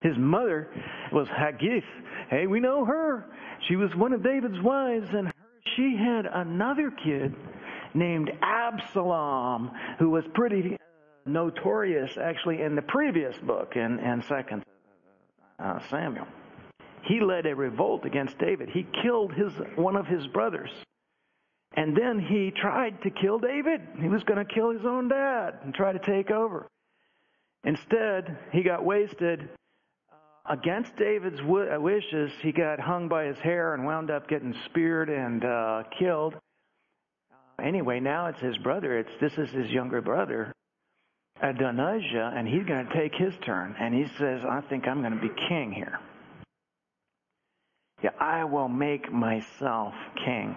His mother was Haggith. Hey, we know her. She was one of David's wives, and she had another kid named Absalom, who was pretty notorious, actually, in the previous book, in 2 Samuel. He led a revolt against David. He killed one of his brothers. And then he tried to kill David. He was going to kill his own dad and try to take over. Instead, he got wasted. Against David's wishes, he got hung by his hair and wound up getting speared and killed. Anyway, now it's his brother. This is his younger brother, Adonijah, and he's going to take his turn. And he says, I think I'm going to be king here. Yeah, I will make myself king.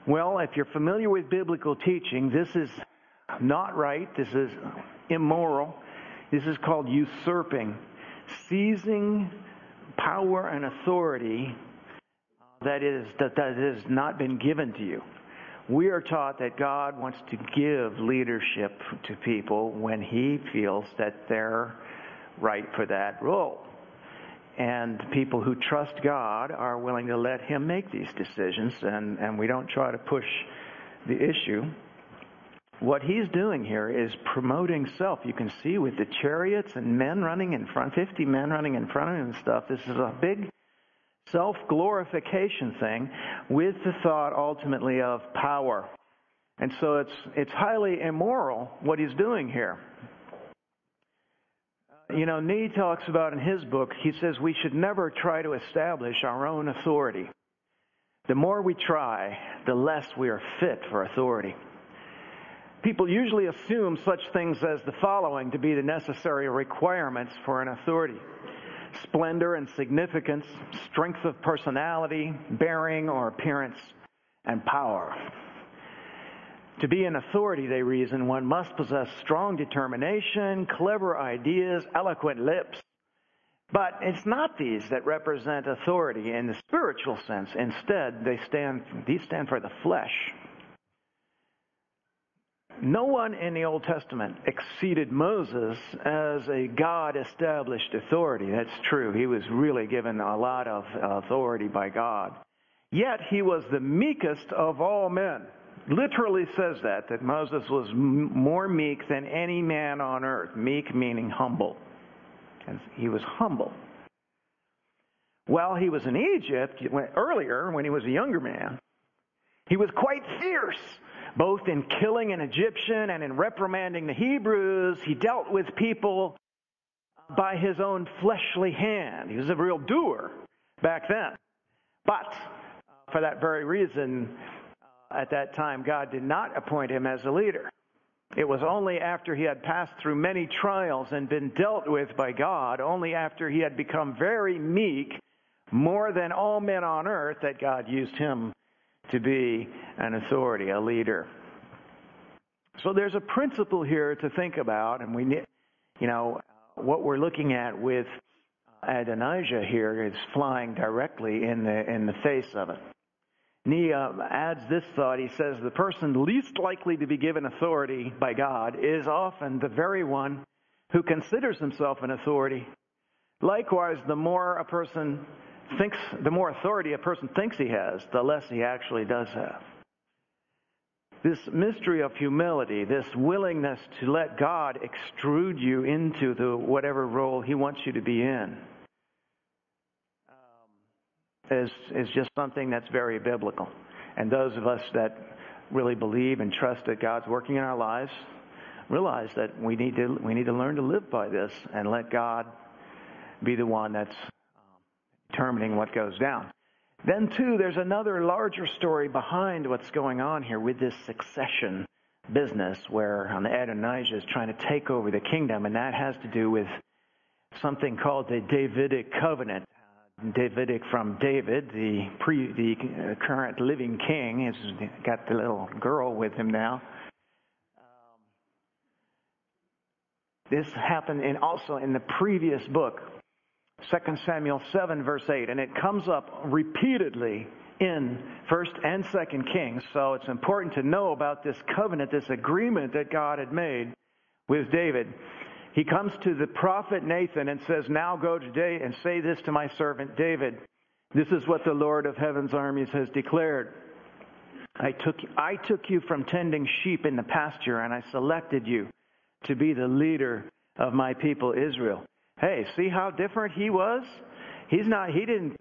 Well, if you're familiar with biblical teaching, this is not right. This is immoral. This is called usurping. Seizing power and authority that has not been given to you. We are taught that God wants to give leadership to people when He feels that they're right for that role. And people who trust God are willing to let Him make these decisions, and we don't try to push the issue. What He's doing here is promoting self. You can see with the chariots and men running in front, 50 men running in front of him and stuff, this is a big self-glorification thing with the thought ultimately of power. And so it's highly immoral what he's doing here. Nee talks about in his book, he says we should never try to establish our own authority. The more we try, the less we are fit for authority. People usually assume such things as the following to be the necessary requirements for an authority: splendor and significance, strength of personality, bearing or appearance, and power. To be an authority, they reason, one must possess strong determination, clever ideas, eloquent lips. But it's not these that represent authority in the spiritual sense. Instead, these stand for the flesh. No one in the Old Testament exceeded Moses as a God-established authority. That's true. He was really given a lot of authority by God. Yet he was the meekest of all men. Literally says that Moses was more meek than any man on earth. Meek meaning humble. And he was humble. While he was in Egypt, earlier when he was a younger man, he was quite fierce. Both in killing an Egyptian and in reprimanding the Hebrews, he dealt with people by his own fleshly hand. He was a real doer back then. But for that very reason, at that time, God did not appoint him as a leader. It was only after he had passed through many trials and been dealt with by God, only after he had become very meek, more than all men on earth, that God used him to be an authority, a leader. So there's a principle here to think about, and we need, what we're looking at with Adonijah here is flying directly in the face of it. Nee adds this thought. He says the person least likely to be given authority by God is often the very one who considers himself an authority. Likewise, the more authority a person thinks he has, the less he actually does have. This mystery of humility, this willingness to let God extrude you into whatever role He wants you to be in, is just something that's very biblical. And those of us that really believe and trust that God's working in our lives realize that we need to learn to live by this and let God be the one that's determining what goes down. Then, too, there's another larger story behind what's going on here with this succession business where Adonijah is trying to take over the kingdom, and that has to do with something called the Davidic covenant. Davidic from David, the current living king. He's got the little girl with him now. This happened also in the previous book, 2 Samuel 7, verse 8, and it comes up repeatedly in 1st and 2nd Kings. So it's important to know about this covenant, this agreement that God had made with David. he comes to the prophet Nathan and says, now go today and say this to my servant David. This is what the Lord of heaven's armies has declared. I took you from tending sheep in the pasture, and I selected you to be the leader of my people Israel. Hey, see how different he was? He didn't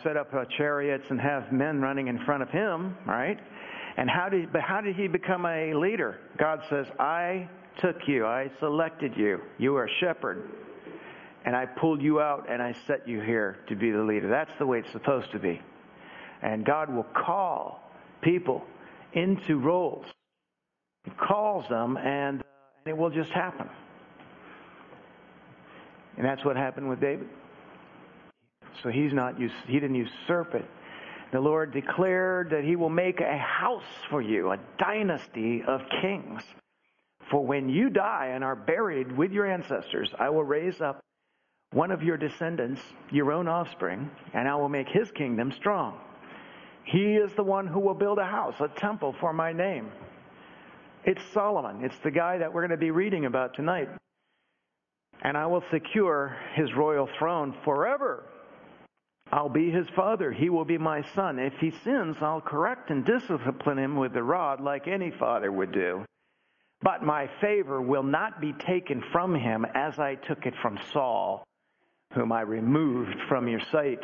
set up chariots and have men running in front of him, right? And how did he become a leader? God says, I took you, I selected you. You are a shepherd. And I pulled you out and I set you here to be the leader. That's the way it's supposed to be. And God will call people into roles. He calls them and it will just happen. And that's what happened with David. So he didn't usurp it. The Lord declared that he will make a house for you, a dynasty of kings. For when you die and are buried with your ancestors, I will raise up one of your descendants, your own offspring, and I will make his kingdom strong. He is the one who will build a house, a temple for my name. It's Solomon. It's the guy that we're going to be reading about tonight. And I will secure his royal throne forever. I'll be his father. He will be my son. If he sins, I'll correct and discipline him with the rod like any father would do. But my favor will not be taken from him as I took it from Saul, whom I removed from your sight.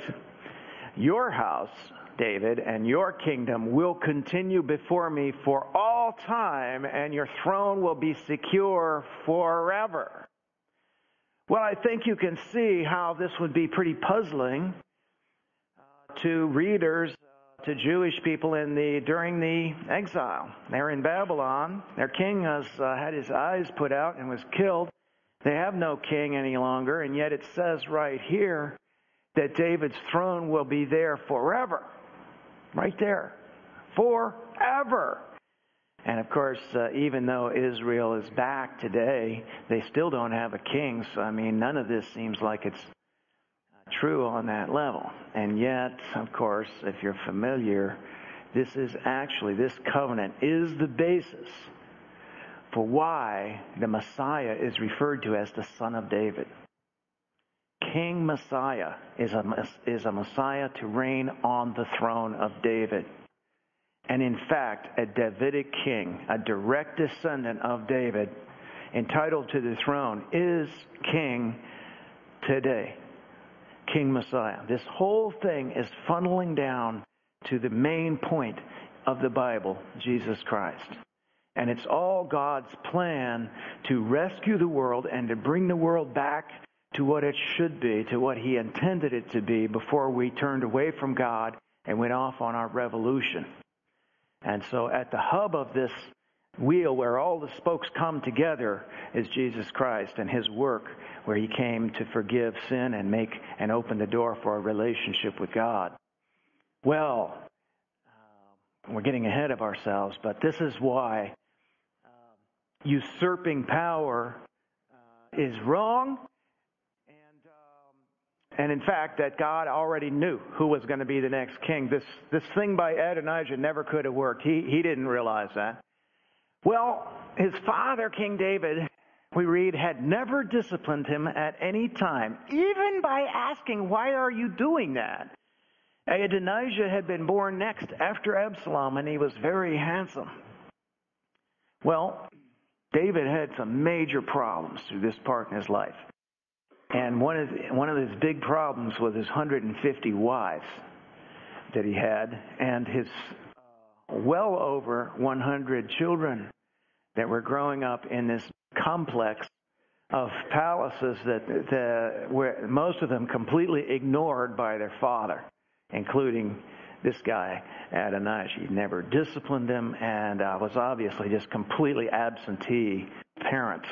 Your house, David, and your kingdom will continue before me for all time, and your throne will be secure forever. Well, I think you can see how this would be pretty puzzling to readers, to Jewish people during the exile. They're in Babylon. Their king has had his eyes put out and was killed. They have no king any longer, and yet it says right here that David's throne will be there forever. Right there. Forever. And of course, even though Israel is back today, they still don't have a king. So, I mean, none of this seems like it's true on that level. And yet, of course, if you're familiar, this covenant is the basis for why the Messiah is referred to as the Son of David. King Messiah is a Messiah to reign on the throne of David. And in fact, a Davidic king, a direct descendant of David, entitled to the throne, is king today. King Messiah. This whole thing is funneling down to the main point of the Bible, Jesus Christ. And it's all God's plan to rescue the world and to bring the world back to what it should be, to what He intended it to be before we turned away from God and went off on our revolution. And so at the hub of this wheel where all the spokes come together is Jesus Christ and His work where He came to forgive sin and make and open the door for a relationship with God. Well, we're getting ahead of ourselves, but this is why usurping power is wrong. And in fact, that God already knew who was going to be the next king. This thing by Adonijah never could have worked. He didn't realize that. Well, his father, King David, we read, had never disciplined him at any time, even by asking, why are you doing that? Adonijah had been born next after Absalom, and he was very handsome. Well, David had some major problems through this part in his life. And one of his big problems was his 150 wives that he had, and his well over 100 children that were growing up in this complex of palaces that were most of them completely ignored by their father, including this guy, Adonijah. He never disciplined them and was obviously just completely absentee parent.